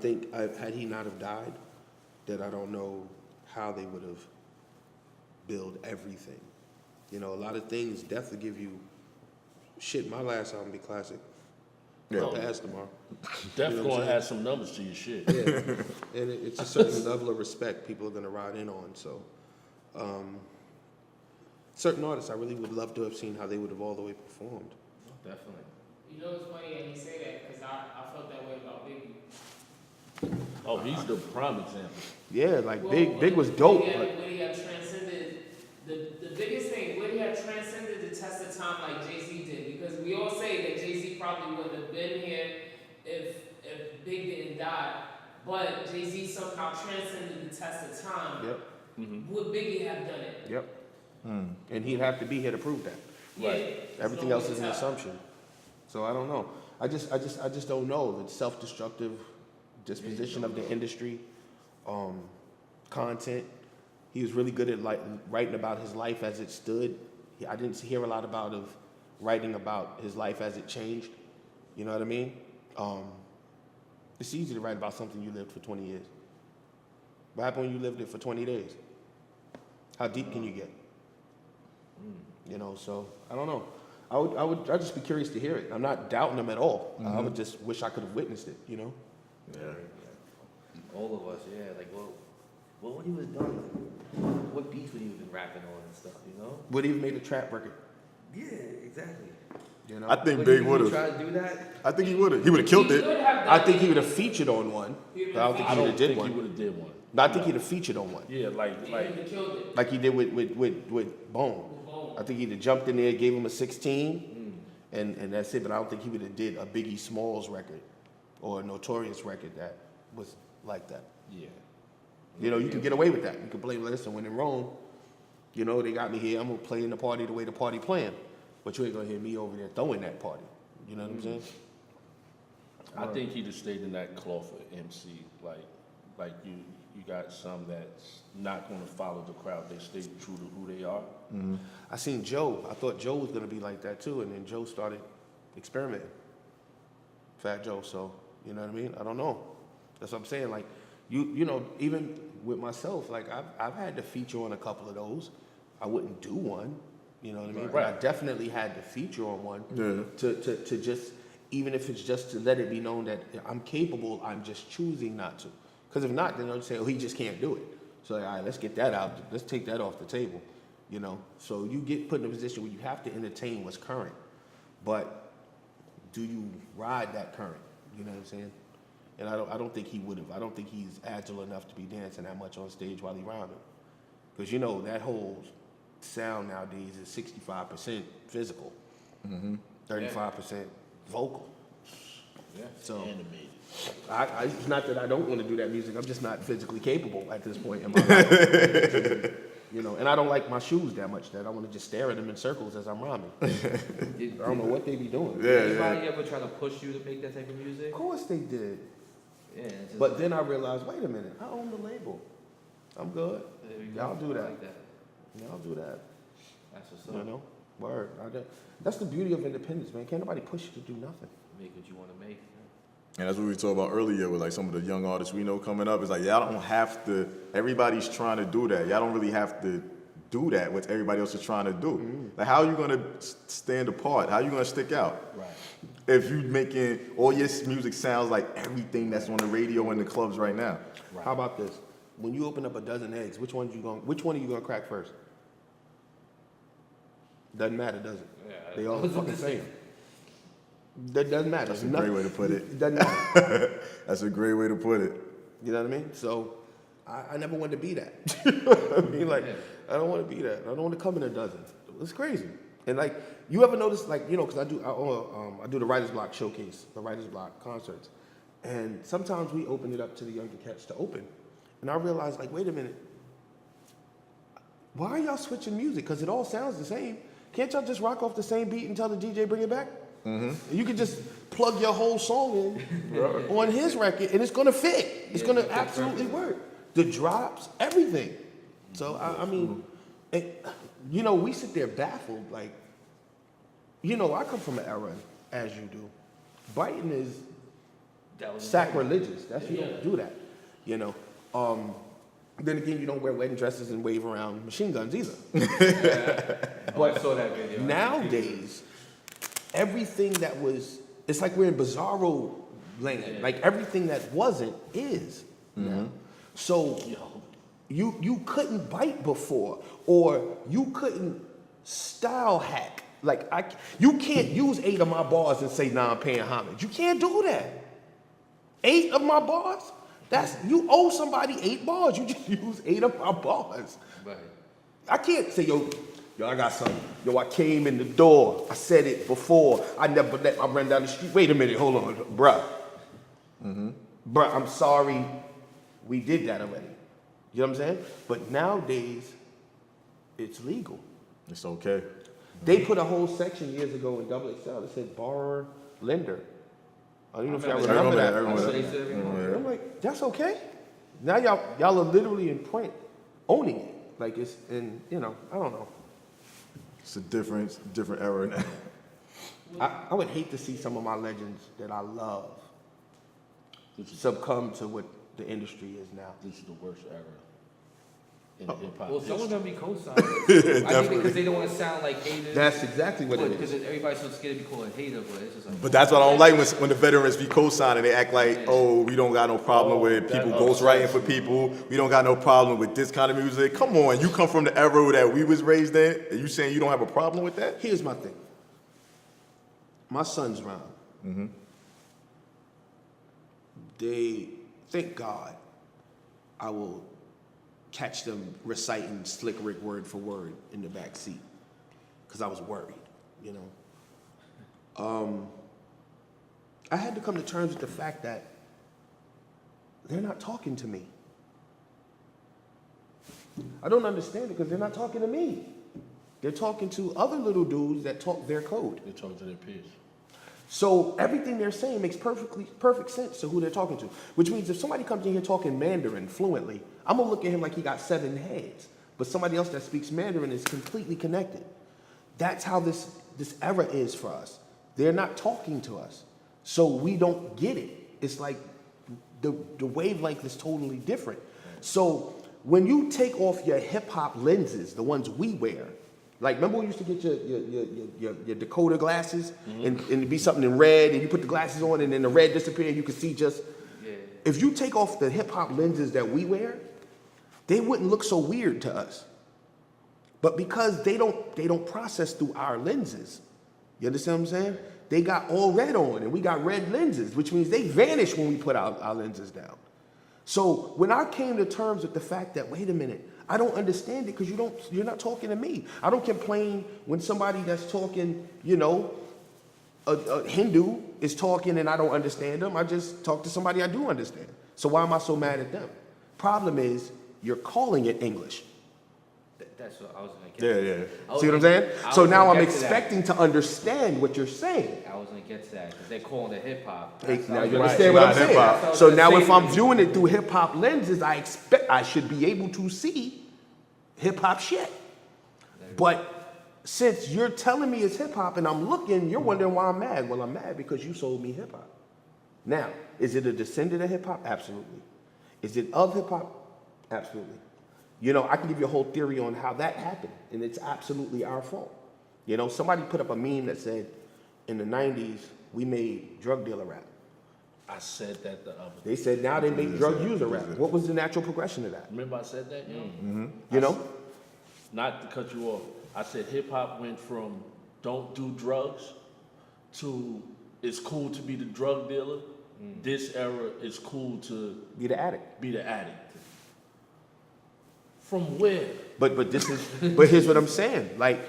think had he not have died, that I don't know how they would have built everything. You know, a lot of things, death will give you shit. My last album be classic. Yeah. I'll pass tomorrow. Def You know what gonna I'm add some numbers to your shit. Yeah, and it's a certain level of respect people are gonna ride in on. So, certain artists, I really would love to have seen how they would have all the way performed. Definitely. You know, it's funny that he say that because I felt that way about Biggie. Oh, he's the prime example. Yeah, like Well, Big was dope. When he had transcended the biggest thing, when he had transcended the test of time like Jay-Z did, because we all say that Jay-Z probably wouldn't have been here if Big didn't die, but Jay-Z somehow transcended the test of time. Yep. Would Biggie have done it? Yep. And he'd have to be here to prove that. Right. Yeah, Everything else is an assumption. So I don't know. I just don't know the self-destructive disposition of the industry, content. He was really good at like writing about his life as it stood. I didn't hear a lot of writing about his life as it changed. You know what I mean? It's easy to write about something you lived for 20 years. What happened when you lived it for 20 days? How deep can you get? You know, so I don't know. I'd just be curious to hear it. I'm not doubting him at all. I would just wish I could have witnessed it, you know? Yeah. All of us, yeah. Like, what would he was done? Like, what beats would he have been rapping on and stuff, you know? Would he have made a trap record? Yeah, exactly. You know? I think Would Big he would have. try to do that? I think he would have. He would have killed it. I think he would have featured on one. But I don't think I he would don't have did think one. he would have did one. No, I think he'd have featured on one. Yeah, like He would have killed it. Like he did with Bone. I think he'd have jumped in there, gave him a 16, and that's it. But I don't think he would have did a Biggie Smalls record or a Notorious record that was like that. yeah. You know, you can get away with that. You can play, listen, when in Rome, you know, they got me here, I'm going to play in the party the way the party playing. But you ain't going to hear me over there throwing that party. You know what I'm saying? I think he'd have stayed in that cloth of MC. Like you got some that's not going to follow the crowd. They stay true to who they are. I seen Joe. I thought Joe was going to be like that too. And then Joe started experimenting. Fat Joe. So, you know what I mean? I don't know. That's what I'm saying. Like, you know, even with myself, like I've had to feature on a couple of those. I wouldn't do one, you know what I mean? But I definitely had to feature on one to just, even if it's just to let it be known that I'm capable, I'm just choosing not to. Because if not, then they'll say, oh, he just can't do it. So like, all right, let's get that out. Let's take that off the table, you know? So you get put in a position where you have to entertain what's current. But do you ride that current? You know what I'm saying? And I don't think he would have. I don't think he's agile enough to be dancing that much on stage while he rhyming. Because, you know, that whole sound nowadays is 65% physical, 35% vocal. Yeah. So Animated. it's not that I don't want to do that music. I'm just not physically capable at this point in my life. You know, and I don't like my shoes that much that I want to just stare at them in circles as I'm rhyming. I don't know what they be doing. Anybody ever try to push you to make that type of music? Of course they did. Yeah. It's just But then I realized, wait a minute, I own the label. I'm good. there we go. Y'all do that. I like that. Y'all do that. That's what's You up. know? Word. That's the beauty of independence, man. Can't nobody push you to do nothing. Make what you want to make. And that's what we talked about earlier with like some of the young artists we know coming up. It's like y'all don't have to. Everybody's trying to do that. Y'all don't really have to do that what everybody else is trying to do. Like how are you gonna stand apart? How are you gonna stick out? Right. If you making all your music sounds like everything that's on the radio and the clubs right now. Right. How about this? When you open up a dozen eggs, which one are you gonna crack first? Doesn't matter, does it? Yeah, They all fucking same. That doesn't matter. That's a great way to put it. It doesn't matter. That's a great way to put it. You know what I mean? So I never wanted to be that. You know what I mean? Like, I don't want to be that. I don't want to come in a dozen. It's crazy. And like, you ever notice, like, you know, because I do the Writer's Block showcase, the Writer's Block concerts. And sometimes we open it up to the younger cats to open. And I realized, like, wait a minute. Why are y'all switching music? Because it all sounds the same. Can't y'all just rock off the same beat and tell the DJ bring it back? You can just plug your whole song in on his record and it's gonna fit. It's gonna absolutely work. The drops, everything. So I mean, you know, we sit there baffled. Like, you know, I come from an era, as you do. Biting is That was sacrilegious. You don't do that, you know. Then again, you don't wear wedding dresses and wave around machine guns either. But I saw that video. Nowadays, everything that was, it's like we're in bizarro land. Yeah. Like everything that wasn't is now. So you couldn't bite before, or you couldn't style hack. Like you can't use 8 of my bars and say, nah, I'm paying homage. You can't do that. 8 of my bars? You owe somebody 8 bars. You just use 8 of my bars. Right. I can't say, yo, I got something. Yo, I came in the door. I said it before. I never let my run down the street. Wait a minute, hold on, bruh. Bruh, I'm sorry. We did that already. You know what I'm saying? But nowadays, it's legal. It's okay. They put a whole section years ago in XXL that said borrower, lender. I don't know if y'all remember that. That's what they said every morning. I'm like, that's okay. Now y'all are literally in print, owning it. Like it's in, I don't know. It's a different era now. I would hate to see some of my legends that I love succumb to what the industry is now. This is the worst era in hip hop. Well, some of them be co-signed. I think because they don't want to sound like haters. That's exactly what it Because is. everybody's so scared to be called a hater, but it's just like. But that's what I don't like when the veterans be co-signing. They act like, oh, we don't got no problem with that people upsets ghostwriting me. for people. We don't got no problem with this kind of music. Come on, you come from the era that we was raised in, and you saying you don't have a problem with that? Here's my thing. My son's around. They, thank God, I will catch them reciting Slick Rick word for word in the back seat, because I was worried, I had to come to terms with the fact that they're not talking to me. I don't understand it because they're not talking to me. They're talking to other little dudes that talk their code. They talk to their peers. So everything they're saying makes perfect sense to who they're talking to. Which means if somebody comes in here talking Mandarin fluently, I'm gonna look at him like he got 7 heads. But somebody else that speaks Mandarin is completely connected. That's how this era is for us. They're not talking to us. So we don't get it. It's like the wavelength is totally different. So when you take off your hip hop lenses, the ones we wear, like, remember when you used to get your decoder glasses and it'd be something in red and you put the glasses on and then the red disappeared and you could see just... Yeah. If you take off the hip hop lenses that we wear, they wouldn't look so weird to us. But because they don't process through our lenses, you understand what I'm saying? They got all red on and we got red lenses, which means they vanish when we put our lenses down. So when I came to terms with the fact that, wait a minute, I don't understand it because you're not talking to me. I don't complain when somebody that's talking, a Hindu is talking and I don't understand them. I just talk to somebody I do understand. So why am I so mad at them? Problem is, you're calling it English. That's what I was going to get Yeah, yeah. See what I'm saying? So now I'm expecting to understand what you're saying. I was going to get to that because they're calling it hip hop. Hey, now you Right. understand what I'm Right. saying? Hip-hop. So now if I'm viewing it through hip hop lenses, I expect I should be able to see hip hop shit. But since you're telling me it's hip hop and I'm looking, you're wondering why I'm mad. Well, I'm mad because you sold me hip hop. Now, is it a descendant of hip hop? Absolutely. Is it of hip hop? Absolutely. I can give you a whole theory on how that happened, and it's absolutely our fault. Somebody put up a meme that said, in the 90s, we made drug dealer rap. I said that the other day. They said now they make drug user rap. What was the natural progression of that? Remember I said that, yo? Not to cut you off. I said hip hop went from don't do drugs to it's cool to be the drug dealer. This era is cool to Be the addict. be the addict. From where? But here's what I'm saying. Like,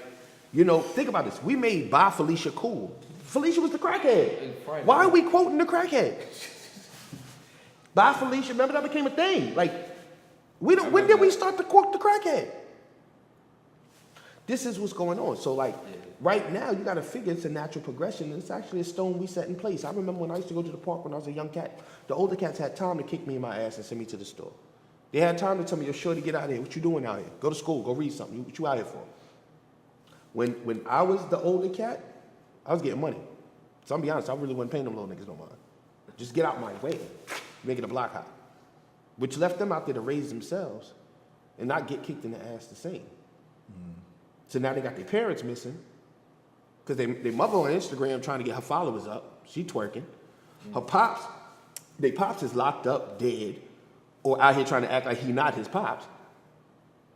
think about this. We made Bye Felicia cool. Felicia was the crackhead. Why are we quoting the crackhead? Bye Felicia, remember that became a thing. Like, when did we start to quote the crackhead? This is what's going on. So like, right now, you got to figure it's a natural progression, and it's actually a stone we set in place. I remember when I used to go to the park when I was a young cat, the older cats had time to kick me in my ass and send me to the store. They had time to tell me, you're sure to get out of here. What you doing out here? Go to school, go read something. What you out here for? When I was the older cat, I was getting money. So I'm be honest, I really wasn't paying them little niggas no mind. Just get out my way. Make it a block hop. Which left them out there to raise themselves and not get kicked in the ass the same. So now they got their parents missing because their mother on Instagram trying to get her followers up. She twerking. Her pops, their pops is locked up, dead, or out here trying to act like he not his pops.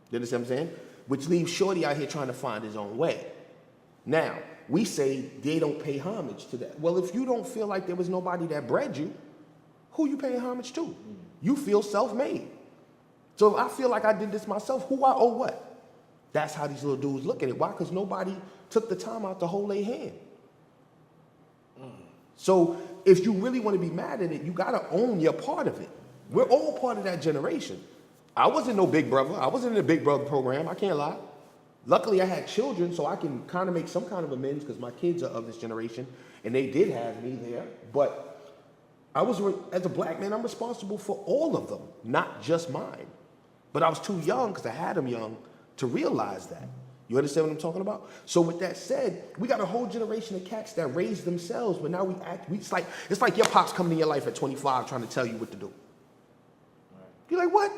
You understand what I'm saying? Which leaves Shorty out here trying to find his own way. Now, we say they don't pay homage to that. Well, if you don't feel like there was nobody that bred you, who you paying homage to? You feel self-made. So if I feel like I did this myself, who I owe what? That's how these little dudes look at it. Why? Because nobody took the time out to hold their hand. So if you really want to be mad at it, you got to own your part of it. We're all part of that generation. I wasn't no big brother. I wasn't in the big brother program. I can't lie. Luckily, I had children, so I can kind of make some kind of amends because my kids are of this generation, and they did have me there. But as a black man, I'm responsible for all of them, not just mine. But I was too young, because I had them young, to realize that. You understand what I'm talking about? So with that said, we got a whole generation of cats that raised themselves, but now it's like your pops coming in your life at 25 trying to tell you what to do. You're like, what?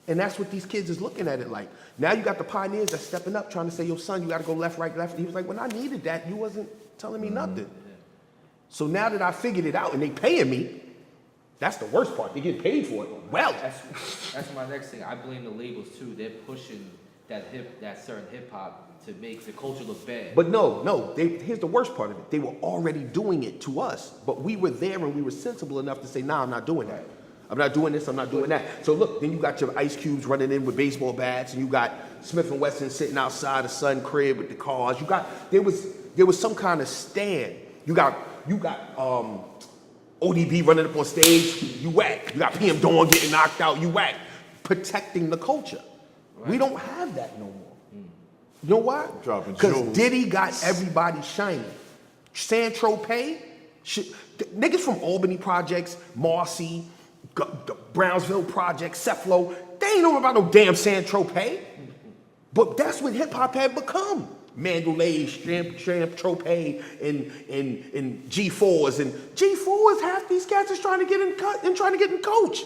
And that's what these kids is looking at it like. Now you got the pioneers that's stepping up trying to say, yo, son, you got to go left, right, left. And he was like, when I needed that, you wasn't telling me nothing. So now that I figured it out and they paying me, that's the worst part. They get paid for it. Well, That's my next thing. I blame the labels too. They're pushing that certain hip hop to make the culture look bad. but no. Here's the worst part of it. They were already doing it to us, but we were there and we were sensible enough to say, nah, I'm not doing that. I'm not doing this, I'm not doing that. So look, then you got your Ice Cubes running in with baseball bats, and you got Smith & Wesson sitting outside the Sun crib with the cars. There was some kind of stand. You got ODB running up on stage, you whack. You got PM Dawn getting knocked out, you whack. Protecting the culture. Right. We don't have that no more. You know why? Because Diddy got everybody shining. Saint-Tropez, niggas from Albany Projects, Marcy, the Brownsville Project, Cephalo, they ain't know about no damn Saint-Tropez. But that's what hip hop had become. Mandalay, Tropez, and G4s. And G4s, half these cats is trying to get in cut and trying to get in coach.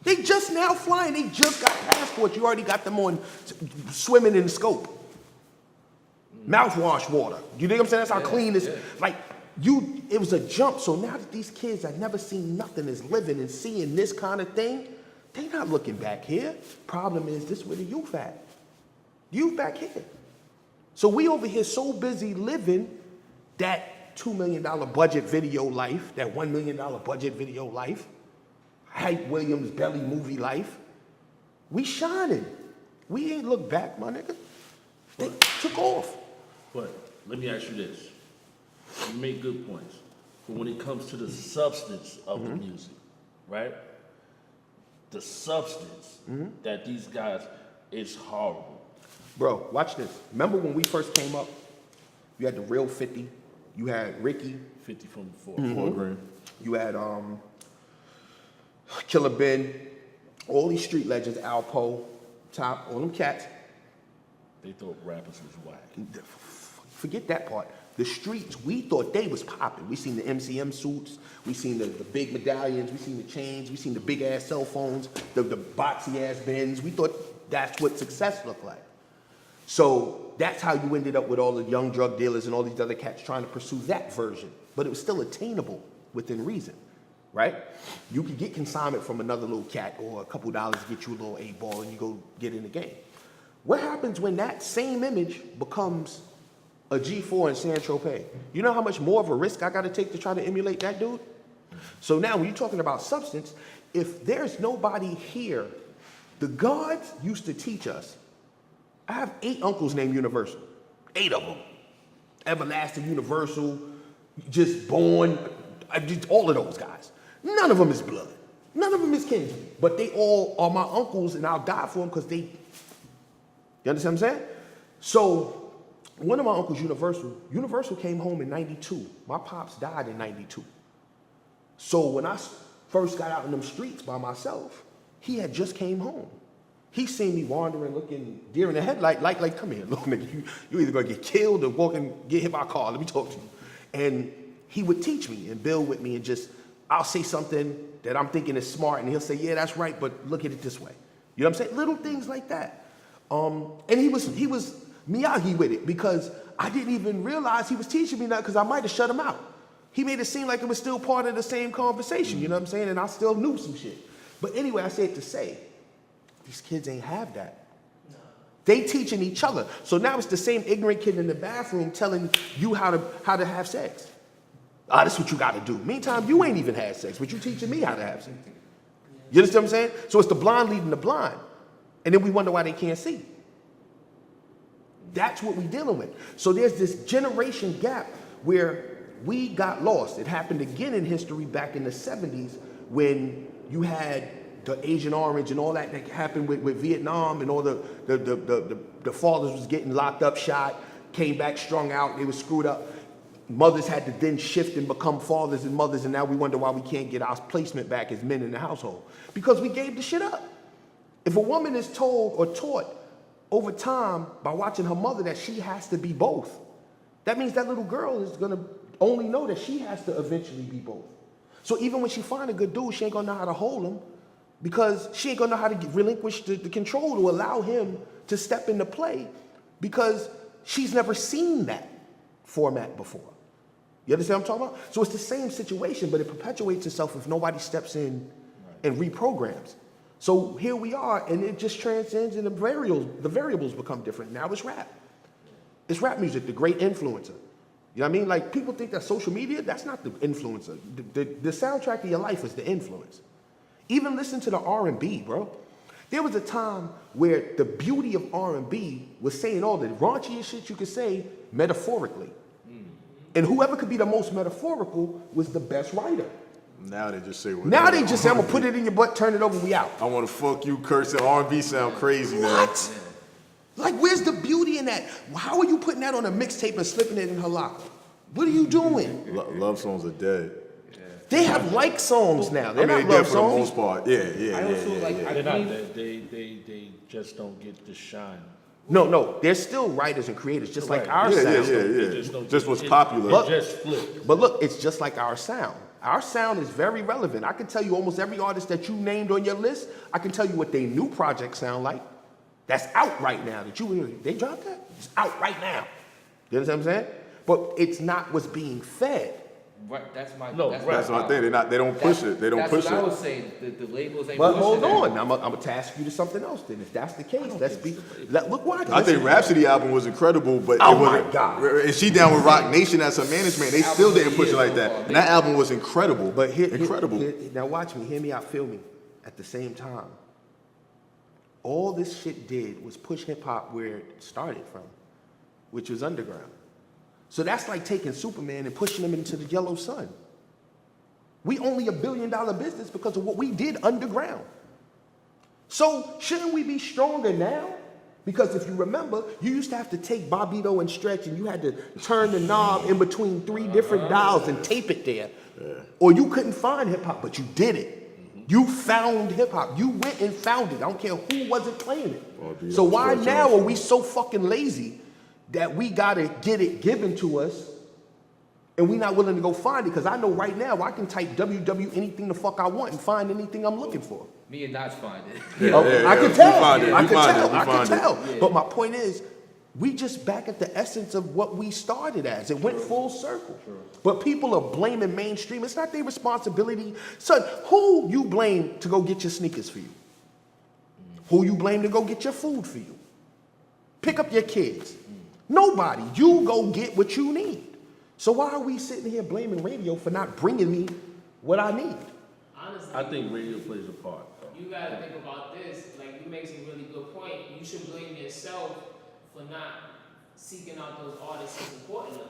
They just now flying. They just got passports. You already got them on swimming in the scope. Mouthwash water. You think I'm saying? That's how clean this. Like, it was a jump. So now that these kids that never seen nothing is living and seeing this kind of thing, they not looking back here. Problem is, this where the youth at. Youth back here. So we over here so busy living that $2 million budget video life, that $1 million budget video life, Hype Williams belly movie life. We shining. We ain't look back, my nigga. They took off. But let me ask you this. You make good points. But when it comes to the substance of the music, right? The substance that these guys, it's horrible. Bro, watch this. Remember when we first came up? You had the real 50. You had Ricky. 50 from the 4. 4 grand. You had Killer Ben. All these street legends, Alpo, Top, all them cats. They thought rappers was whack. Forget that part. The streets, we thought they was popping. We seen the MCM suits. We seen the big medallions. We seen the chains. We seen the big ass cell phones, the boxy ass Benz. We thought that's what success looked like. So that's how you ended up with all the young drug dealers and all these other cats trying to pursue that version. But it was still attainable within reason, right? You could get consignment from another little cat or a couple dollars to get you a little 8-ball and you go get in the game. What happens when that same image becomes a G4 in Saint-Tropez? You know how much more of a risk I got to take to try to emulate that dude? So now when you're talking about substance, if there's nobody here, the gods used to teach us. I have 8 uncles named Universal. 8 of them. Everlasting, Universal, just born, just all of those guys. None of them is blood. None of them is kin. But they all are my uncles and I'll die for them because they, you understand what I'm saying? So one of my uncles, Universal came home in 92. My pops died in 92. So when I first got out in them streets by myself, he had just came home. He seen me wandering, looking deer in the headlight, like, come here, little nigga. You either gonna get killed or walk and get hit by a car. Let me talk to you. And he would teach me and build with me and just, I'll say something that I'm thinking is smart and he'll say, yeah, that's right, but look at it this way. You know what I'm saying? Little things like that. And he was Miyagi with it because I didn't even realize he was teaching me that because I might have shut him out. He made it seem like it was still part of the same conversation, you know what I'm saying? And I still knew some shit. But anyway, I say it to say, these kids ain't have that. They teaching each other. So now it's the same ignorant kid in the bathroom telling you how to have sex. Ah, this is what you got to do. Meantime, you ain't even had sex, but you teaching me how to have sex. You understand what I'm saying? So it's the blind leading the blind. And then we wonder why they can't see. That's what we're dealing with. So there's this generation gap where we got lost. It happened again in history back in the 70s when you had the Agent Orange and all that happened with Vietnam and all the fathers was getting locked up, shot, came back strung out, they were screwed up. Mothers had to then shift and become fathers and mothers, and now we wonder why we can't get our placement back as men in the household. Because we gave the shit up. If a woman is told or taught over time by watching her mother that she has to be both, that means that little girl is gonna only know that she has to eventually be both. So even when she find a good dude, she ain't gonna know how to hold him because she ain't gonna know how to relinquish the control to allow him to step into play because she's never seen that format before. You understand what I'm talking about? So it's the same situation, but it perpetuates itself if nobody steps in and reprograms. So here we are, and it just transcends, and the variables become different. Now it's rap. It's rap music, the great influencer. You know what I mean? Like, people think that social media, that's not the influencer. The soundtrack of your life is the influence. Even listen to the R&B, bro. There was a time where the beauty of R&B was saying all the raunchiest shit you could say metaphorically. And whoever could be the most metaphorical was the best writer. Now they just say what Now they just say, I'm gonna put it in your butt, turn it over, we out. I want to fuck you, curse it. R&B sound crazy, man. What? Like, where's the beauty in that? How are you putting that on a mixtape and slipping it in her locker? What are you doing? Love songs are dead. They have like songs now. They're I not mean, they're love for the songs. most part. Yeah. I also like. They're not. They just don't get the shine. No, they're still writers and creators, just like our sound. Yeah. Just what's popular. Look, Just flip. But look, it's just like our sound. Our sound is very relevant. I can tell you almost every artist that you named on your list, I can tell you what their new projects sound like. That's out right now. They dropped that? It's out right now. You understand what I'm saying? But it's not what's being fed. Right, that's my. No, that's right. That's my thing. They don't push it. They don't push That's what I it. was saying. The labels ain't But pushing hold that. on, I'm gonna task you to something else then. If that's the case, look what I think Rhapsody album was incredible, but Oh it wasn't. my God. And she down with Rock Nation as her management. They still didn't push it like that. And that album was incredible. But incredible. Now watch me, hear me out, feel me. At the same time, all this shit did was push hip hop where it started from, which was underground. So that's like taking Superman and pushing him into the yellow sun. We only $1 billion business because of what we did underground. So shouldn't we be stronger now? Because if you remember, you used to have to take Bobbito and Stretch and you had to turn the knob in between 3 different dials and tape it there. Or you couldn't find hip hop, but you did it. You found hip hop. You went and found it. I don't care who wasn't playing it. So why now are we so fucking lazy that we gotta get it given to us and we not willing to go find it? Because I know right now I can type WW anything the fuck I want and find anything I'm looking for. Me and Notch find it. I can tell. I can tell. But my point is, we just back at the essence of what we started as. It went full circle. But people are blaming mainstream. It's not their responsibility. Son, who you blame to go get your sneakers for you? Who you blame to go get your food for you? Pick up your kids. Nobody. You go get what you need. So why are we sitting here blaming radio for not bringing me what I need? Honestly, I think radio plays a part. you gotta think about this. Like, you make some really good point. You should blame yourself for not seeking out those artists as important enough.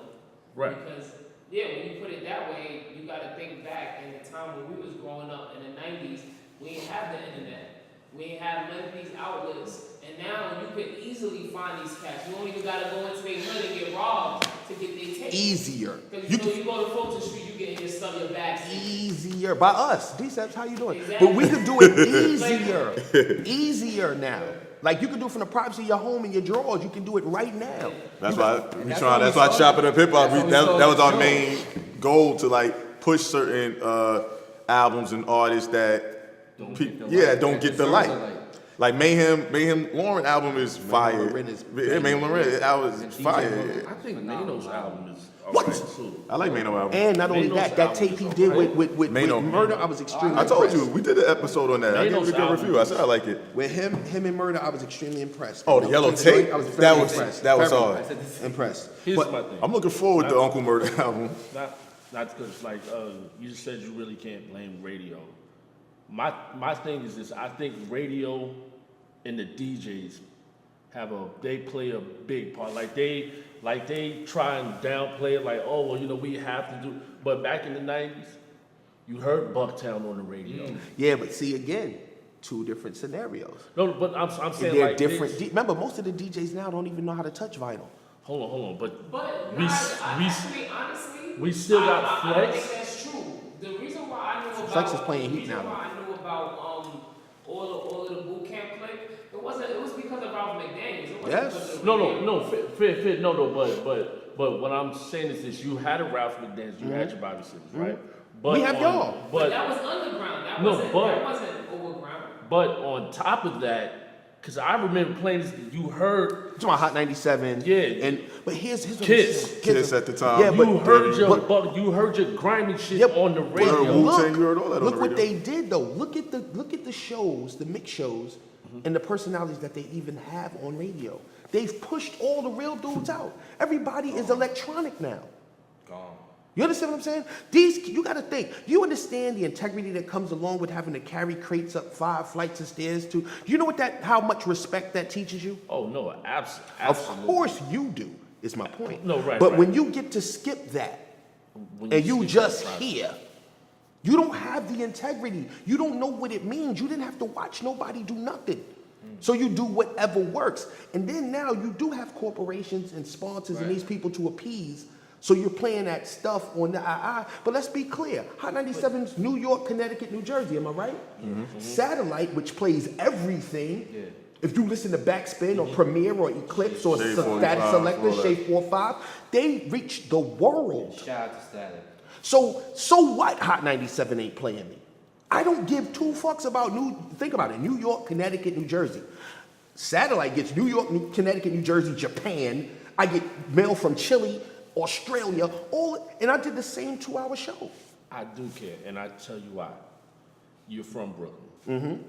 Right. Because, yeah, when you put it that way, you gotta think back in the time when we was growing up in the 90s, we didn't have the internet. We didn't have none of these outlets. And now you could easily find these cats. You don't even gotta go into their hood and get robbed to get their tape. Easier. Because You you know, can, you go to Fulton Street, you get in your stuff, your bags. easier by us. D-Steps, how you doing? Exactly. But we can do it easier. Easier now. Like you can do it from the privacy of your home and your drawers. You can do it right now. That's why That's why Chopping Up Hip Hop. That was our main goal to like push certain albums and artists that don't get the light. Like Mayhem Lauren album is fire. Mayhem Lauren album is fire. I think Mano's album is What? alright too. I like Mano album. And not only Mano's that album tape he is did alright. with Mano. Murder, I was extremely I told impressed. you we did an episode on that. I gave it a good Mano's review. I said I like it. With him and Murder, I was extremely impressed. Oh, the yellow tape. I was very That was impressed. hard. Very impressed. Here's But my thing. I'm looking forward to Uncle Murder album. Not because like you just said you really can't blame radio. My thing is this: I think radio and the DJs they play a big part. Like they try and downplay it, like, oh well, you know, we have to do. But back in the '90s, you heard Bucktown on the radio. yeah, but see again, two different scenarios. No, but I'm And saying they're like different. Remember, most of the DJs now don't even know how to touch vinyl. Hold on, but But we honestly, we still got I don't Flex. think that's true. The reason why I knew about Flex is playing the Heat reason now. why I knew about all of the boot camp clique, it was because of Ralph McDaniels. It wasn't Yes. because of the No, radio. fair, no, but what I'm saying is this: you had a Ralph McDaniels, you had your Bobby Simmons, right? But We have y'all. But that was underground. That No, wasn't but- that wasn't overground. But on top of that, because I remember playing this, you heard You're talking about Hot 97. Yeah. But here's what I'm Kiss. saying. Kiss at the time. Yeah, but you heard your grimy shit Yep. on the heard radio. Wu-Tang, you heard all that on look the what radio. they did though. Look at the shows, the mix shows, and the personalities that they even have on radio. They've pushed all the real dudes out. Everybody is electronic now. Gone. You understand what I'm saying? You got to think. You understand the integrity that comes along with having to carry crates up 5 flights of stairs to. You know how much respect that teaches you? Oh no, Of absolutely. course you do. Is my point. No, right, But right. when you get to skip that When and you skip just that process. hear, you don't have the integrity. You don't know what it means. You didn't have to watch nobody do nothing. So you do whatever works. And then now you do have corporations and sponsors and these people to appease. So you're playing that stuff on the II. But let's be clear. Hot 97's New York, Connecticut, New Jersey. Am I right? Satellite, which plays everything. Yeah. If you listen to Backspin or Premiere or Eclipse or Shade Static 45, Selector, all that. Shade 45, they reach the world. Shout out to Static. So what Hot 97 ain't playing me? I don't give 2 fucks about think about it, New York, Connecticut, New Jersey. Satellite gets New York, Connecticut, New Jersey, Japan. I get mail from Chile, Australia, and I did the same 2-hour show. I do care, and I tell you why. You're from Brooklyn.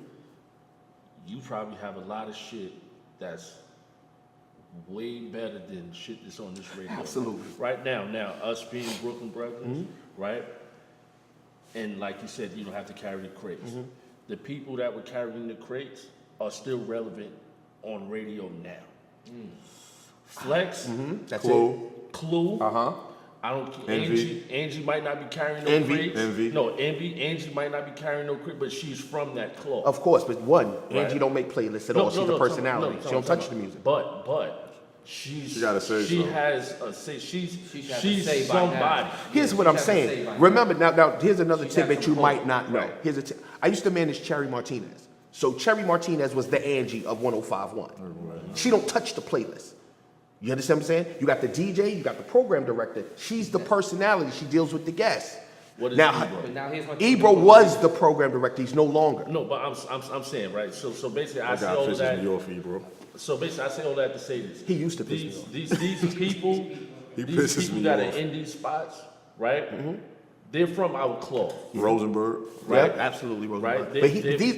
You probably have a lot of shit that's way better than shit that's on this radio. Absolutely. Right now, us being Brooklyn brothers, right? And like you said, you don't have to carry the crates. The people that were carrying the crates are still relevant on radio now. Flex, That's Clue. Uh-huh. I don't care. Envy. Angie might not be carrying no Envy. crates. Envy. No, Envy. Angie might not be carrying no crate, but she's from that cloth. Of course, but one, Right. Angie don't make playlists at all. She's a personality. She don't touch the music. But she gotta say she so. has a say. She's should have to say by somebody. now. Here's what She I'm has to say saying. by now. Remember, now here's another She has tidbit some you might hope. not know. Right. I used to manage Cherry Martinez. So Cherry Martinez was the Angie of 105.1. She don't touch the playlist. You understand what I'm saying? You got the DJ, you got the program director. She's the personality. She deals with the guests. What is Now, Ebro? But now here's my Ebro was the program director. He's no longer. No, but I'm saying right. So basically, I That say guy all pisses that. me off, bro. So basically, I say all that to say this. He used to piss me these off. these people, He these pisses people me that off. are in these spots, right? They're from our cloth. Rosenberg. Right. Yeah, absolutely, Right. But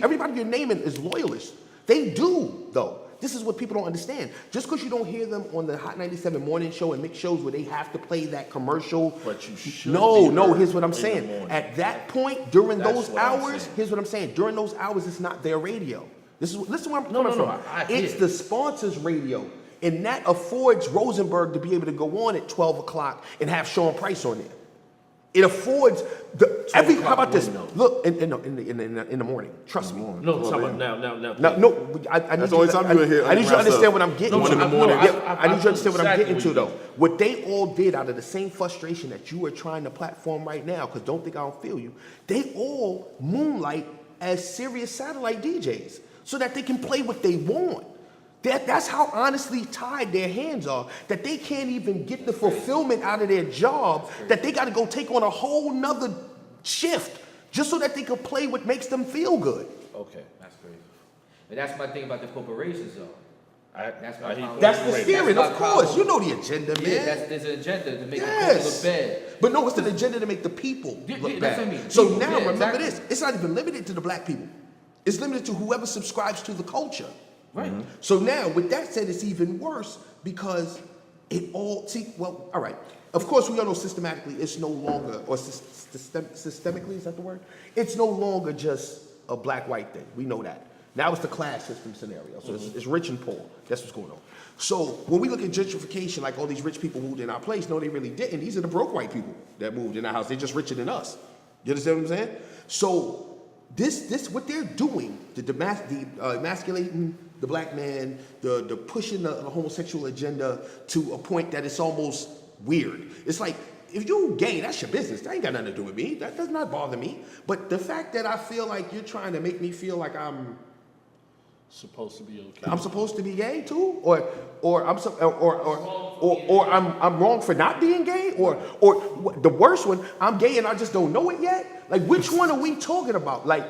everybody you're naming is loyalists. They do, though. This is what people don't understand. Just because you don't hear them on the Hot 97 morning show and mix shows where they have to play that commercial. But you should No, be no, heard here's what I'm in the saying. morning. At that point, during That's those what I'm hours, saying. here's what I'm saying. During those hours, it's not their radio. Listen where I'm No, coming no, from. I It's hear. the sponsors' radio. And that affords Rosenberg to be able to go on at 12 o'clock and have Sean Price on there. It affords how about this? window. Look, in the morning. Trust me. No, I'm talking about now. No, I need That's you. the only time you're gonna hear I need you to rap understand stuff. what I'm getting. No, to. in the morning. I need you to understand what I'm exactly getting what to, you though. mean. What they all did out of the same frustration that you are trying to platform right now, because don't think I don't feel you. They all moonlight as serious satellite DJs so that they can play what they want. That's how honestly tied their hands are, that they can't even get the fulfillment out of their job, that they got to go take on a whole nother shift just so that they can play what makes them feel good. Okay. That's crazy. And that's my thing about the corporations, though. That's my problem. That's the That's spirit, my of course. problem. You know the agenda, man. Yeah, there's an agenda to make the Yes. people look bad. But no, it's an agenda to make the people look that's bad. what I mean. So People, now, yeah, remember exactly. this. It's not even limited to the black people. It's limited to whoever subscribes to the culture. Right. So now, with that said, it's even worse because it all, all right. Of course, we all know systematically it's no longer, or systemically, is that the word? It's no longer just a black-white thing. We know that. Now it's the class system scenario. So it's rich and poor. That's what's going on. So when we look at gentrification, like all these rich people moved in our place, no, they really didn't. These are the broke white people that moved in our house. They're just richer than us. You understand what I'm saying? So this what they're doing, emasculating the black man, the pushing the homosexual agenda to a point that it's almost weird. It's like, if you gay, that's your business. That ain't got nothing to do with me. That does not bother me. But the fact that I feel like you're trying to make me feel like I'm Supposed to be okay. I'm supposed to be gay too, or I'm wrong for not being gay, or the worst one, I'm gay and I just don't know it yet. Like, which one are we talking about? Like,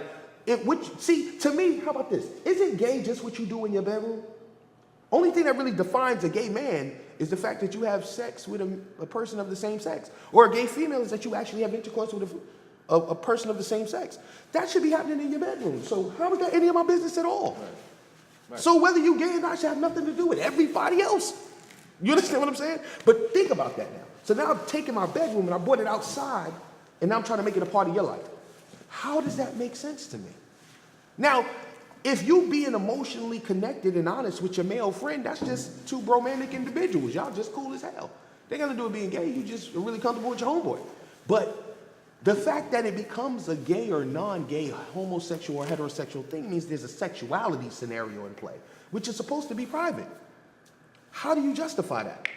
see, to me, how about this? Isn't gay just what you do in your bedroom? Only thing that really defines a gay man is the fact that you have sex with a person of the same sex, or a gay female is that you actually have intercourse with a person of the same sex. That should be happening in your bedroom. So how is that any of my business at all? Right. So whether you gay or not should have nothing to do with everybody else. You understand what I'm saying? But think about that now. So now I've taken my bedroom and I brought it outside, and now I'm trying to make it a part of your life. How does that make sense to me? Now, if you being emotionally connected and honest with your male friend, that's just two romantic individuals. Y'all just cool as hell. They got to do with being gay. You just are really comfortable with your homeboy. But the fact that it becomes a gay or non-gay, homosexual or heterosexual thing means there's a sexuality scenario in play, which is supposed to be private. How do you justify that?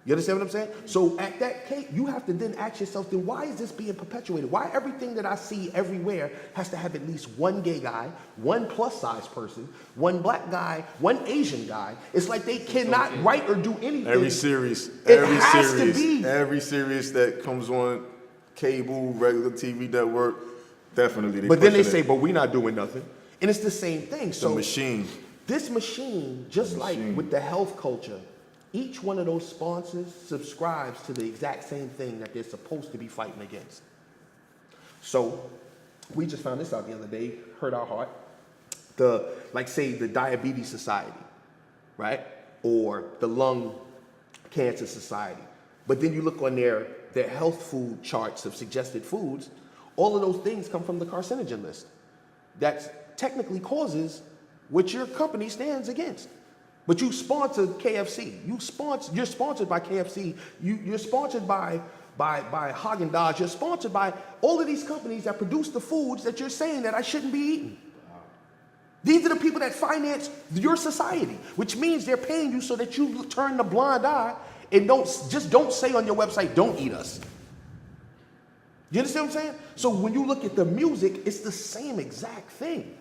You understand what I'm saying? So at that case, you have to then ask yourself, then why is this being perpetuated? Why everything that I see everywhere has to have at least one gay guy, one plus size person, one black guy, one Asian guy? It's like they cannot write or do anything. Every series that comes on cable, regular TV network, definitely. But then they say, but we're not doing nothing. And it's the same thing. So the machine. This machine, just like with the health culture, each one of those sponsors subscribes to the exact same thing that they're supposed to be fighting against. So we just found this out the other day, hurt our heart. Say the Diabetes Society, right? Or the Lung Cancer Society. But then you look on their health food charts of suggested foods, all of those things come from the carcinogen list. That technically causes what your company stands against. But you sponsor KFC. You're sponsored by KFC. You're sponsored by Haagen-Dazs. You're sponsored by all of these companies that produce the foods that you're saying that I shouldn't be eating. These are the people that finance your society, which means they're paying you so that you turn the blind eye and don't say on your website, don't eat us. You understand what I'm saying? So when you look at the music, it's the same exact thing.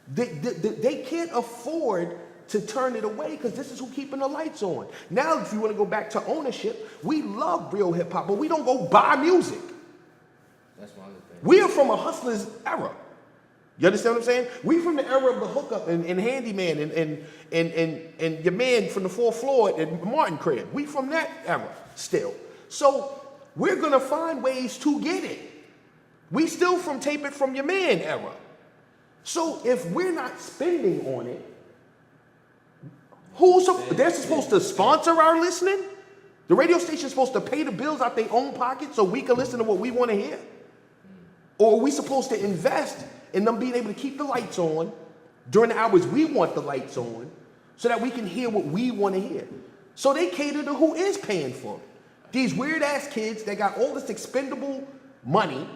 They can't afford to turn it away because this is who's keeping the lights on. Now, if you want to go back to ownership, we love real hip hop, but we don't go buy music. That's one of the things. We are from a hustler's era. You understand what I'm saying? We from the era of the hookup and handyman and your man from the fourth floor and Martin crib. We from that era still. So we're gonna find ways to get it. We still from tape it from your man era. So if we're not spending on it, they're supposed to sponsor our listening? The radio station's supposed to pay the bills out their own pocket so we can listen to what we want to hear? Or are we supposed to invest in them being able to keep the lights on during the hours we want the lights on so that we can hear what we want to hear? So they cater to who is paying for it. These weird ass kids that got all this expendable money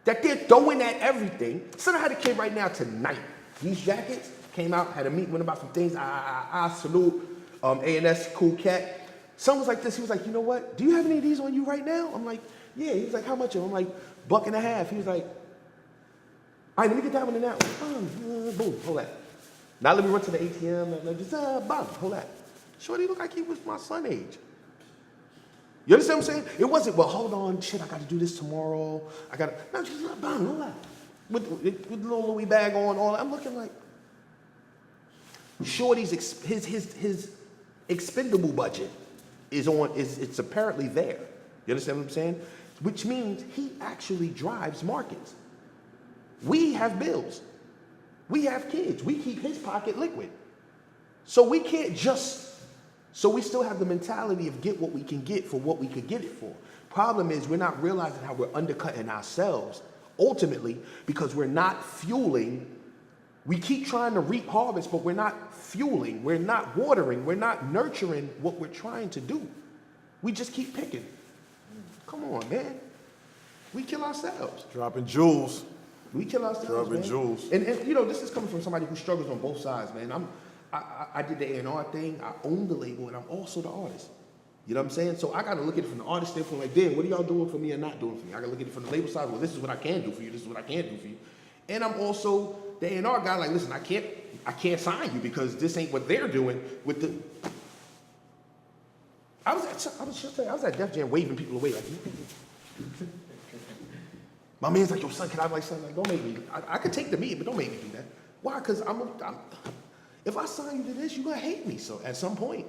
that they're throwing at everything. So I had a kid right now tonight. These jackets came out, had a meeting with him about some things. I salute A&S, cool cat. Someone was like this, he was like, you know what? Do you have any of these on you right now? I'm like, yeah. He was like, how much of them? I'm like, $1.50. He was like, all right, let me get that one and that one. Boom, hold that. Now let me run to the ATM and just, bam, hold that. Shorty looked like he was my son age. You understand what I'm saying? It wasn't, well, hold on, shit, I got to do this tomorrow. No, just bam, hold that. With the little Louis bag on, all that. I'm looking like, Shorty's, his expendable budget it's apparently there. You understand what I'm saying? Which means he actually drives markets. We have bills. We have kids. We keep his pocket liquid. So we can't so we still have the mentality of get what we can get for what we could get it for. Problem is we're not realizing how we're undercutting ourselves ultimately because we're not fueling. We keep trying to reap harvest, but we're not fueling, we're not watering, we're not nurturing what we're trying to do. We just keep picking. Come on, man. We kill ourselves. Dropping jewels. We kill ourselves, Dropping man. jewels. And you know, this is coming from somebody who struggles on both sides, man. I did the A&R thing, I own the label, and I'm also the artist. You know what I'm saying? So I got to look at it from the artist standpoint, like, damn, what are y'all doing for me and not doing for me? I got to look at it from the label side, well, this is what I can do for you, this is what I can't do for you. And I'm also the A&R guy, like, listen, I can't sign you because this ain't what they're doing with the. I was at Def Jam waving people away, like, my man's like, yo, son, can I have like something? Like, don't make me. I could take the meeting, but don't make me do that. Why? Because if I sign you to this, you're gonna hate me. So at some point,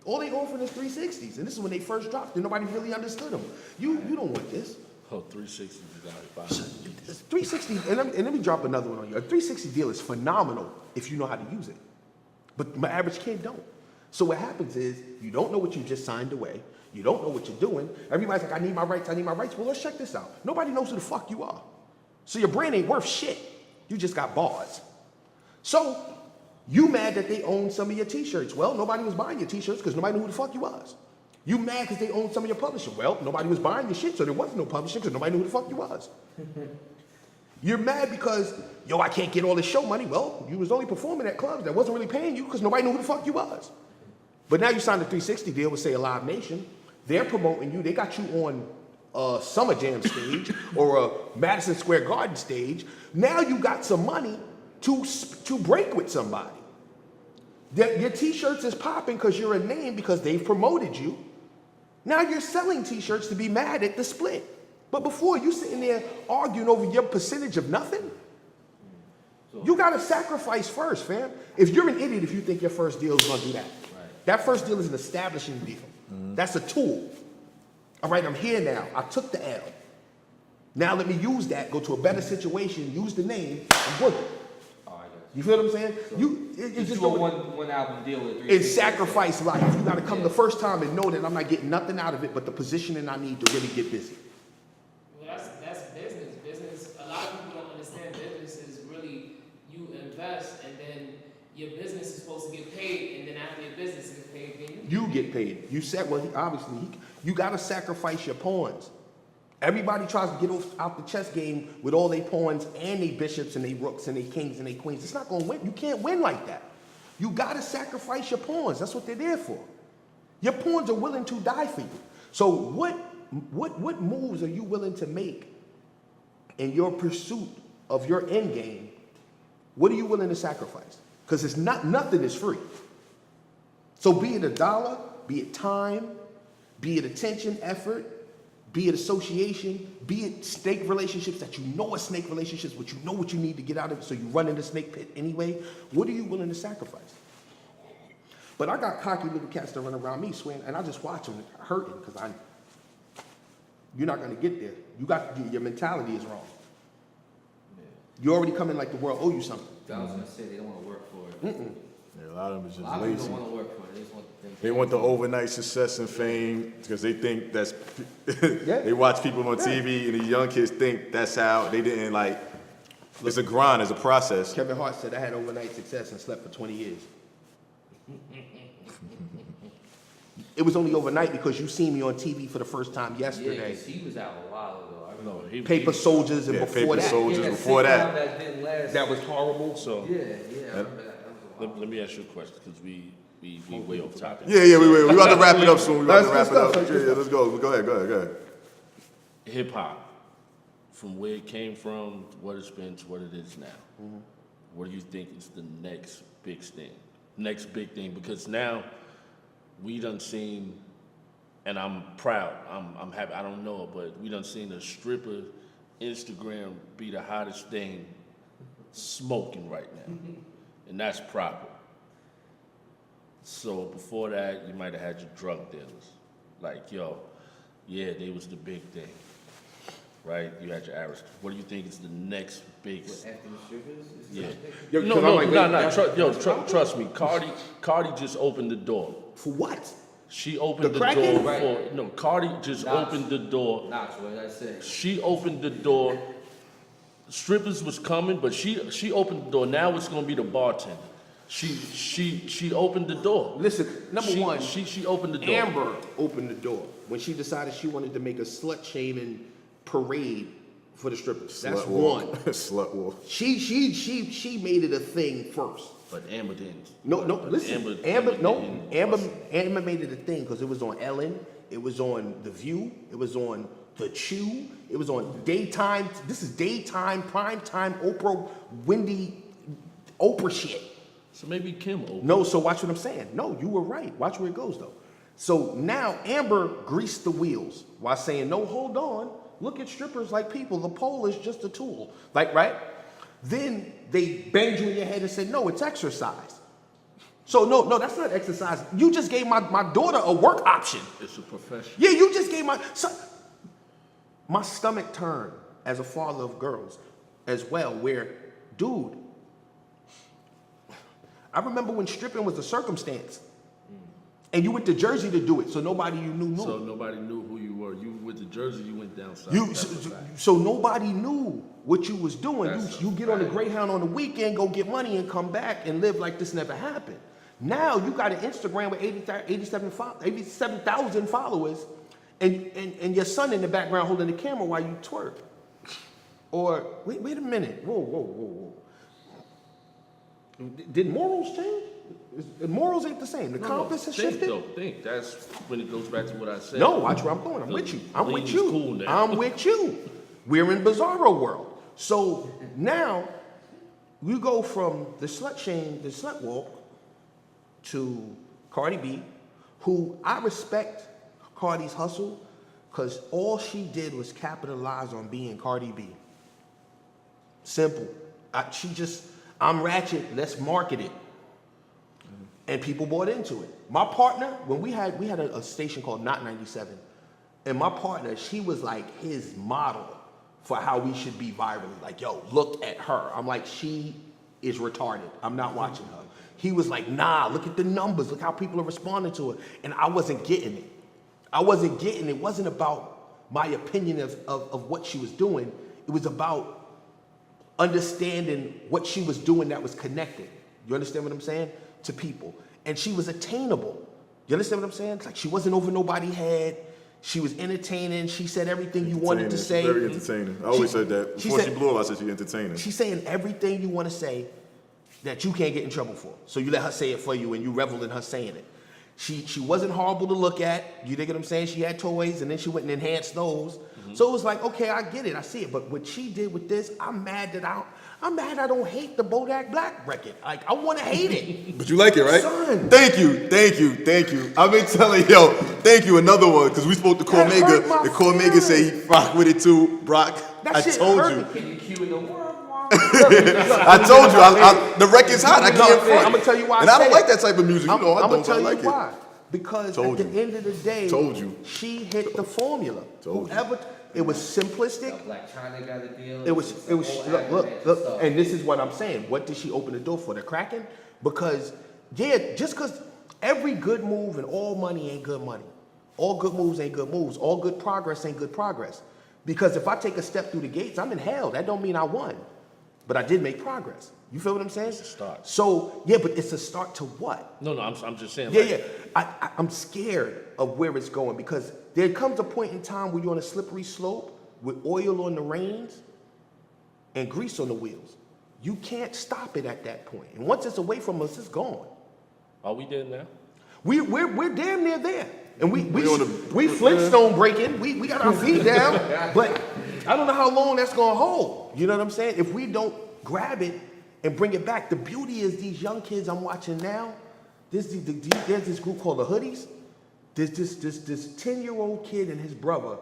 all they offering is 360s, and this is when they first dropped, and nobody really understood them. You don't want this. Oh, 360 you got it. 360, and let me drop another one on you. A 360 deal is phenomenal if you know how to use it. But my average kid don't. So what happens is, you don't know what you just signed away. You don't know what you're doing. Everybody's like, I need my rights. Well, let's check this out. Nobody knows who the fuck you are. So your brand ain't worth shit. You just got bars. So you mad that they own some of your t-shirts. Well, nobody was buying your t-shirts because nobody knew who the fuck you was. You mad because they own some of your publishing. Well, nobody was buying your shit, so there wasn't no publishing because nobody knew who the fuck you was. You're mad because, yo, I can't get all this show money. Well, you was only performing at clubs that wasn't really paying you because nobody knew who the fuck you was. But now you signed a 360 deal with, say, a Live Nation. They're promoting you. They got you on a Summer Jam stage or a Madison Square Garden stage. Now you got some money to break with somebody. Your t-shirts is popping because you're a name because they've promoted you. Now you're selling t-shirts to be mad at the split. But before, you sitting there arguing over your percentage of nothing. You got to sacrifice first, fam. If you're an idiot if you think your first deal is going to do that. Right. That first deal is an establishing deal. That's a tool. All right, I'm here now. I took the L. Now let me use that, go to a better situation, use the name, I'm good. Oh, I got You feel what I'm saying? So It's just do a one album deal with 360. and sacrifice life. You got to come the first time and know that I'm not getting nothing out of it but the positioning I need to really get busy. Well, that's business. Business. A lot of people don't understand business is really you invest and then your business is supposed to get paid, and then after your business gets paid, then You get paid. You said, well, you got to sacrifice your pawns. Everybody tries to get out the chess game with all their pawns and their bishops and their rooks and their kings and their queens. It's not going to win. You can't win like that. You got to sacrifice your pawns. That's what they're there for. Your pawns are willing to die for you. So what moves are you willing to make in your pursuit of your end game? What are you willing to sacrifice? Because it's nothing is free. So be it a dollar, be it time, be it attention, effort, be it association, be it snake relationships that you know are snake relationships, but you know what you need to get out of it, so you run in the snake pit anyway. What are you willing to sacrifice? But I got cocky little cats that run around me swearing, and I just watch them hurting because you're not going to get there. Your mentality is wrong. You already come in like the world owe you something. I was gonna say they don't want to work for it. Yeah, a lot of them is A just lot of people lazy. don't want to work for it. They just want things. They want the overnight success and fame because they think that's. Yeah. They watch people on TV and the young kids think that's how they didn't like. It's a grind, it's a process. Kevin Hart said, I had overnight success and slept for 20 years. It was only overnight because you seen me on TV for the first time Yeah, yesterday. 'cause he was out a while ago. I remember. No, Paper Soldiers and Yeah, before Paper that. Soldiers. Yeah, before that. sitcom that didn't last. That was horrible. So Yeah, I remember that. That was a while. let me ask you a question because we way off topic. Yeah, we about to wrap it up soon. We about to Let's wrap it up. go, let's Yeah, let's go. Go ahead. Hip hop, from where it came from, what it's been to what it is now. What do you think is the next big thing? Next big thing, because now we done seen, and I'm proud. I'm happy. I don't know, but we done seen a stripper Instagram be the hottest thing smoking right now, and that's proper. So before that, you might have had your drug dealers, like they was the big thing, right? You had your average. What do you think is the next big? What, after the strippers? Yeah. Yo, No, 'cause no, I'm like, no, wait, trust me. Cardi just opened the door. For what? She opened The the cracking? door Right. for, no, Cardi just Knox. opened the door. Knox, what did I say? She opened the door. Strippers was coming, but she opened the door. Now it's gonna be the bartender. She opened the door. Listen, number one, She opened the door. Amber opened the door when she decided she wanted to make a slut shaming parade for the strippers. That's Slut war. one. Slut war. She made it a thing first. But Amber didn't. No, But listen. Amber Amber made it a thing because it was on Ellen, it was on The View, it was on The Chew, it was on daytime. This is daytime, primetime, Oprah, Oprah shit. So maybe Kim opened. No, so watch what I'm saying. No, you were right. Watch where it goes though. So now Amber greased the wheels while saying, no, hold on. Look at strippers like people. The pole is just a tool. Like, right? Then they banged you in your head and said, no, it's exercise. So no, that's not exercise. You just gave my daughter a work option. It's a profession. Yeah, you just gave my stomach turned as a father of girls as well, where, dude, I remember when stripping was a circumstance. And you went to Jersey to do it, so nobody you knew. So nobody knew who you were. You with the Jersey, you went down south. So nobody knew what you was doing. That's You a get on the fact. Greyhound on the weekend, go get money, and come back and live like this never happened. Now you got an Instagram with 87,000 followers, and your son in the background holding the camera while you twerk. Or wait a minute, whoa. Did morals change? Morals ain't the same. The compass has shifted. Think that's when it goes back to what I said. No, watch where I'm going. I'm The with you. I'm lean with is you. cool now. I'm with you. We're in bizarro world. So now you go from the slut shame, the slut walk, to Cardi B, who I respect Cardi's hustle, because all she did was capitalize on being Cardi B. Simple. I'm ratchet, let's market it. And people bought into it. My partner, when we had a station called Not 97, and my partner, she was like his model for how we should be virally. Like, yo, look at her. I'm like, she is retarded. I'm not watching her. He was like, nah, look at the numbers. Look how people are responding to it. And I wasn't getting it. It wasn't about my opinion of what she was doing. It was about understanding what she was doing that was connected. You understand what I'm saying? To people. And she was attainable. You understand what I'm saying? It's like she wasn't over nobody's head. She was entertaining. She said everything you wanted to say. She's very entertaining. I always said that. Before she blew up, I said she's entertaining. She's saying everything you want to say that you can't get in trouble for. So you let her say it for you and you revel in her saying it. She wasn't horrible to look at. You dig what I'm saying? She had toys and then she went and enhanced those. So it was like, okay, I get it, I see it. But what she did with this, I'm mad I don't hate the Bodak Black record. Like, I want to hate it. But you like it, right? Son. Thank you. I've been telling yo, thank you. Another one, because we spoke to That hurt Cormega, my and Cormega say he rock with it too. Brock, That I shit told hurt you. me. Can you cue in the world? I told you. The record's hot. I can't front. I'm gonna tell you why. And I don't said like it. that type of music. You know, I I'm gonna don't. tell I you like why. it. Because Told at the you. end of the day, Told you. she hit the formula. Told you. Whoever, it was simplistic. Black China got a deal. It was, look, and this is what I'm saying. What did she open the door for? The Kraken? Because, yeah, just because every good move and all money ain't good money. All good moves ain't good moves. All good progress ain't good progress. Because if I take a step through the gates, I'm in hell. That don't mean I won. But I did make progress. You feel what I'm saying? It's a start. So, yeah, but it's a start to what? No, I'm just saying. Yeah, like, yeah. I'm scared of where it's going because there comes a point in time where you're on a slippery slope with oil on the reins and grease on the wheels. You can't stop it at that point. And once it's away from us, it's gone. Are we there now? We're damn near there. And we on the- Flintstone breaking. We got our feet down. But I don't know how long that's gonna hold. You know what I'm saying? If we don't grab it and bring it back, the beauty is these young kids I'm watching now. There's this group called the Hoodies. There's this 10-year-old kid and his brother.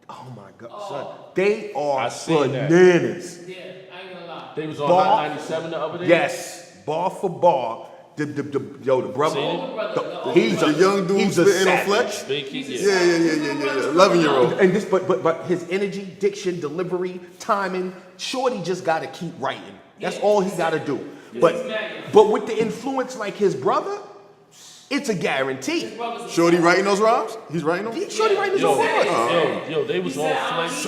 Oh my God, son. They are I seen that. bananas. Yeah, I ain't gonna lie. They was on Bar- Hot 97 the other day? Yes, bar for bar. The brother, Seen it? he's The young dude he's a spitting on savage. Flex? Big kid, yeah. Yeah. 11-year-old. And this, but his energy, diction, delivery, timing, Shorty just got to keep writing. That's all he got to do. But with the influence like his brother, it's a guarantee. Shorty writing those rhymes? He's writing them? Shorty writing his Yo, own bars. yo, they was on Flex.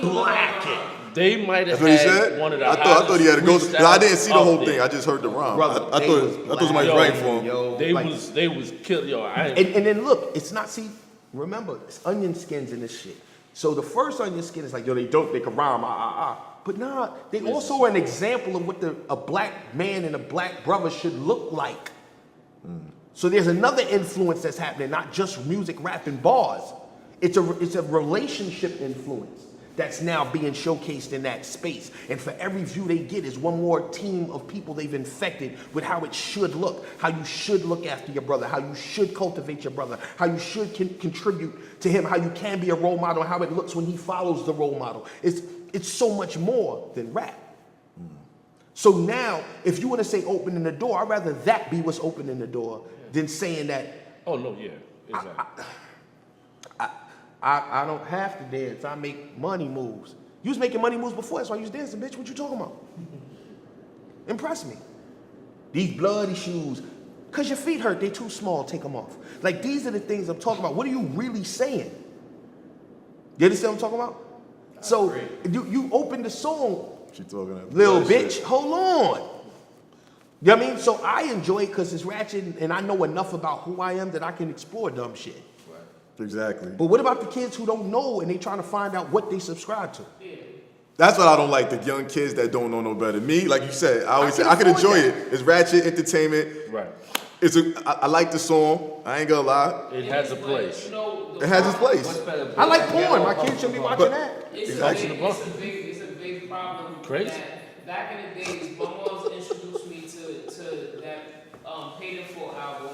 Black it. They might have That's what he had said? one of the I thought he had a ghost. freestyles I didn't see the whole out thing. there. I just heard the rhyme. Brother, I they thought somebody was black. writing for him. Yo, They like- was killing, yo. I ain't, And then look, it's not, see, remember, it's onion skins in this shit. So the first onion skin is like, yo, they can rhyme, But nah, they also are an example of what a black man and a black brother should look like. So there's another influence that's happening, not just music, rap, and bars. It's a relationship influence that's now being showcased in that space. And for every view they get is one more team of people they've infected with how it should look, how you should look after your brother, how you should cultivate your brother, how you should contribute to him, how you can be a role model, how it looks when he follows the role model. It's so much more than rap. So now, if you want to say opening the door, I'd rather that be what's opening the door than saying that oh, no, yeah. Exactly. I don't have to dance. I make money moves. You was making money moves before, that's why you was dancing, bitch. What you talking about? Impress me. These bloody shoes. Because your feet hurt, they too small, take them off. Like, these are the things I'm talking about. What are you really saying? You understand what I'm talking about? So, you open the song, She talking that little blood bitch, shit. hold on. You know what I mean? So I enjoy it because it's ratchet and I know enough about who I am that I can explore dumb shit. Exactly. But what about the kids who don't know and they trying to find out what they subscribe to? That's what I don't like, the young kids that don't know no better. Me, like you said, I always say, I can afford enjoy that. it. It's ratchet entertainment. Right. I like the song. I ain't gonna lie. It has a place. You know, It has its place. What's better? I like Black porn. Ghetto My or kids should be Punk watching Rock? that. it's a big problem. Crazy. That back in the days, my mom introduced me to that Paid in Full album.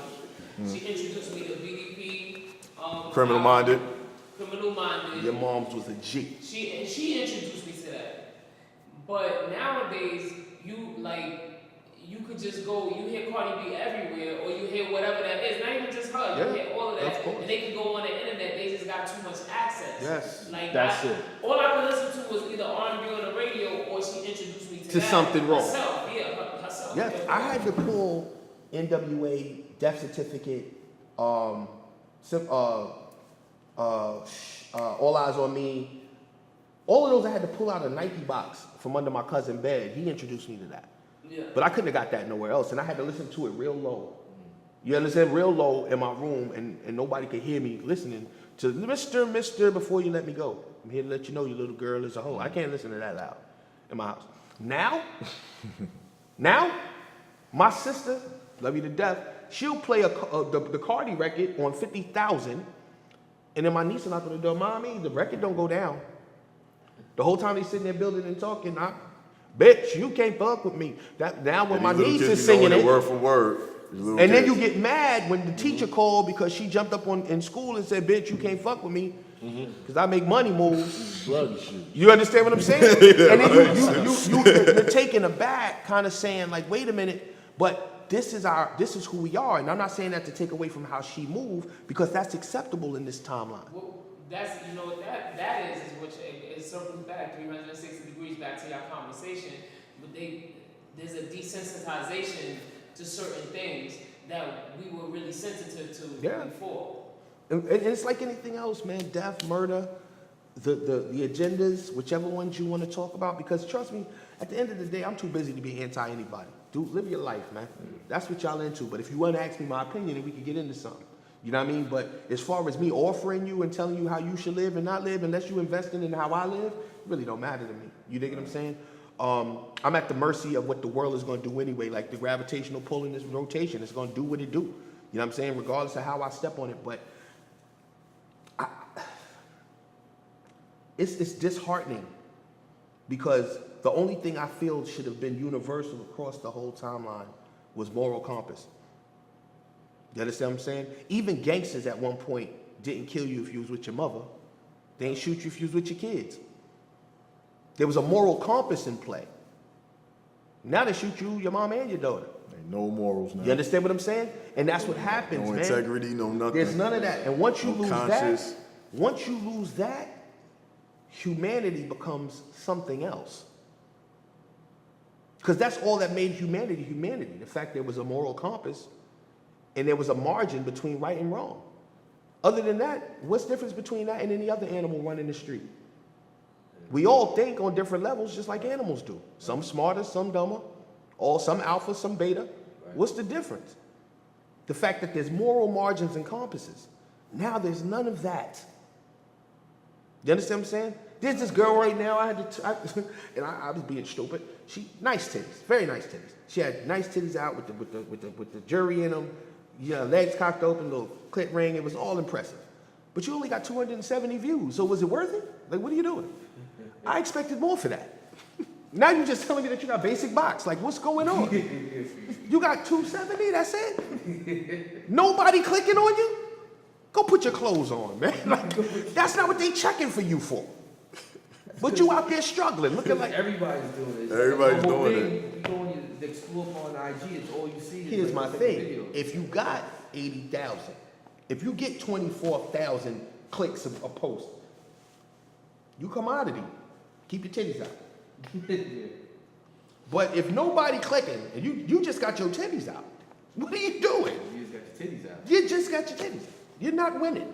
She introduced me to BDP. Criminal Minded. Criminal Minded. Your mom's was a G. She introduced me to that. But nowadays, you could just go, you hear Cardi B everywhere, or you hear whatever that is. Not even just her, you Yeah, hear all of that. of course. And they can go on the internet, they just got too much access. Yes. Like That's it. All I could listen to was either R&B on the radio, or she introduced me to To that something wrong. herself. Yeah, herself. Yes, Yeah. I had to pull NWA death certificate, All Eyes on Me. All of those I had to pull out a Nike box from under my cousin's bed. He introduced me to that. Yeah. But I couldn't have got that nowhere else, and I had to listen to it real low. You understand? Real low in my room, and nobody could hear me listening to Mr. Before You Let Me Go. I'm here to let you know your little girl is a hoe. I can't listen to that loud in my house. Now, my sister, love you to death, she'll play the Cardi record on 50,000, and then my niece and I go to the mommy, the record don't go down. The whole time they sitting there building and talking, bitch, you can't fuck with me. Now when my niece is singing it, word for word. and then you get mad when the teacher called because she jumped up in school and said, bitch, you can't fuck with me because I make money moves. Blood shoes. You understand what I'm saying? And then you're taken aback, kind of saying like, wait a minute, but this is who we are. And I'm not saying that to take away from how she moved, because that's acceptable in this timeline. Well, that's, you know what that is which it circles back 360 degrees back to your conversation. But there's a desensitization to certain things that we were really sensitive to before. And it's like anything else, man. Death, murder, the agendas, whichever ones you want to talk about. Because trust me, At the end of the day, I'm too busy to be anti anybody. Dude, live your life, man. That's what y'all into. But if you want to ask me my opinion, then we could get into something. You know what I mean? But as far as me offering you and telling you how you should live and not live, unless you investing in how I live, it really don't matter to me. You dig what I'm saying? I'm at the mercy of what the world is going to do anyway. Like the gravitational pull in this rotation, it's going to do what it do. You know what I'm saying? Regardless of how I step on it. But it's disheartening because the only thing I feel should have been universal across the whole timeline was moral compass. You understand what I'm saying? Even gangsters at one point didn't kill you if you was with your mother. They ain't shoot you if you was with your kids. There was a moral compass in play. Now they shoot you, your mom, and your daughter. Ain't no morals now. You understand what I'm saying? And that's what happens, No man. integrity, no nothing. There's none of that. And once you No lose conscience. that, humanity becomes something else. Because that's all that made humanity humanity. The fact there was a moral compass and there was a margin between right and wrong. Other than that, what's the difference between that and any other animal running the street? We all think on different levels just like animals do. Some smarter, some dumber, or some alpha, some beta. What's the difference? The fact that there's moral margins and compasses. Now there's none of that. You understand what I'm saying? There's this girl right now, I was being stupid. She, nice titties, very nice titties. She had nice titties out with the jury in them. Yeah, legs cocked open, little clit ring. It was all impressive. But you only got 270 views, so was it worth it? Like, what are you doing? I expected more for that. Now you're just telling me that you got basic box. Like, what's going on? You got 270, that's it? Nobody clicking on you? Go put your clothes on, man. Like, that's not what they checking for you for. But you out there struggling, looking like... Everybody's doing it. Everybody's doing it. You go on the explore on IG, it's all you see. Here's my thing. If you got 80,000, if you get 24,000 clicks a post, you commodity. Keep your titties out. But if nobody clicking and you just got your titties out, what are you doing? You just got your titties out. You just got your titties out. You're not winning.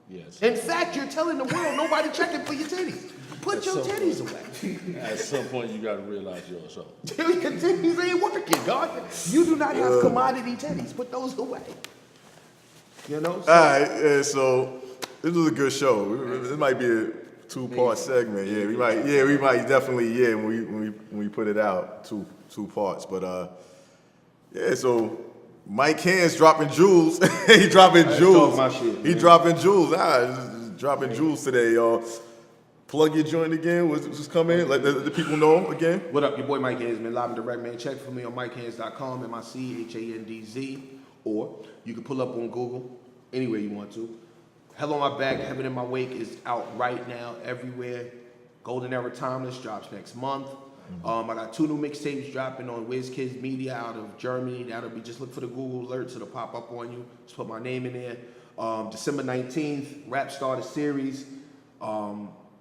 Yes. In fact, you're telling the world nobody checking for your titties. Put your titties away. At some point, you got to realize you're a show. Your titties ain't working, God. You do not have commodity titties. Put those away. You know? So, All right, yeah, so this was a good show. This might be a two-part segment. Yeah, we might definitely, when we put it out, two parts. But yeah, so Mic Handz dropping jewels. He dropping jewels. Talk my shit, He man. dropping jewels. Just dropping jewels today, y'all. Plug your joint again. What's coming? Let the people know again. What up, your boy Mic Handz, man, live and direct, man. Check for me on MicHandz.com, MICHANDZ, or you can pull up on Google, anywhere you want to. Hell on My Back, Heaven in My Wake is out right now, everywhere. Golden Era Timeless drops next month. I got 2 new mixtapes dropping on WizKids Media out of Germany. That'll be, just look for the Google alerts, it'll pop up on you. Just put my name in there. December 19th, Rap Starter Series.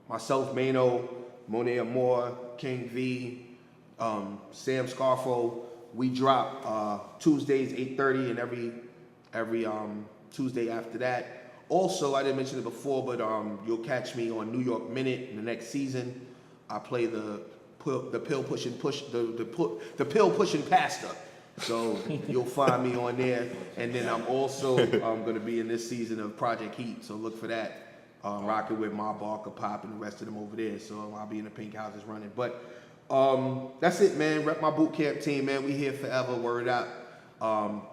Myself, Mano, Monet Amore, King V, Sam Scarfo. We drop Tuesdays 8:30 and every Tuesday after that. Also, I didn't mention it before, but you'll catch me on New York Minute in the next season. I play the pill pushing pastor. So you'll find me on there. And then I'm also going to be in this season of Project Heat. So look for that. Rocking with Ma Barker, Pop, and the rest of them over there. So I'll be in the Pink Houses running. But that's it, man. Rep my boot camp team, man. We here forever. Word out.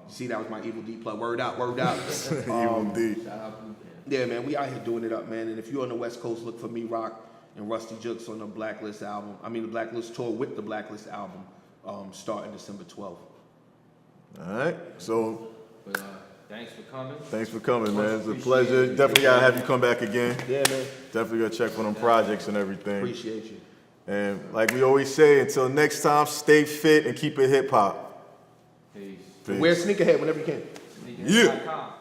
See, that was my Evil D plug. Word out, word out. Evil D. Shout out to Yeah, man. We out here doing it up, man. And if you're on the West Coast, look for me, Rock, and Rusty Jukes on the Blacklist album. I mean, the Blacklist tour with the Blacklist album starting December 12th. All right, so But thanks for coming. thanks for coming, man. It's a pleasure. Definitely gotta have you come back again. Yeah, man. Definitely gotta check for them projects and everything. Appreciate you. And like we always say, until next time, stay fit and keep it hip hop. Peace. Peace. Wear sneakerhead whenever you can. Yeah. Sneakers.com.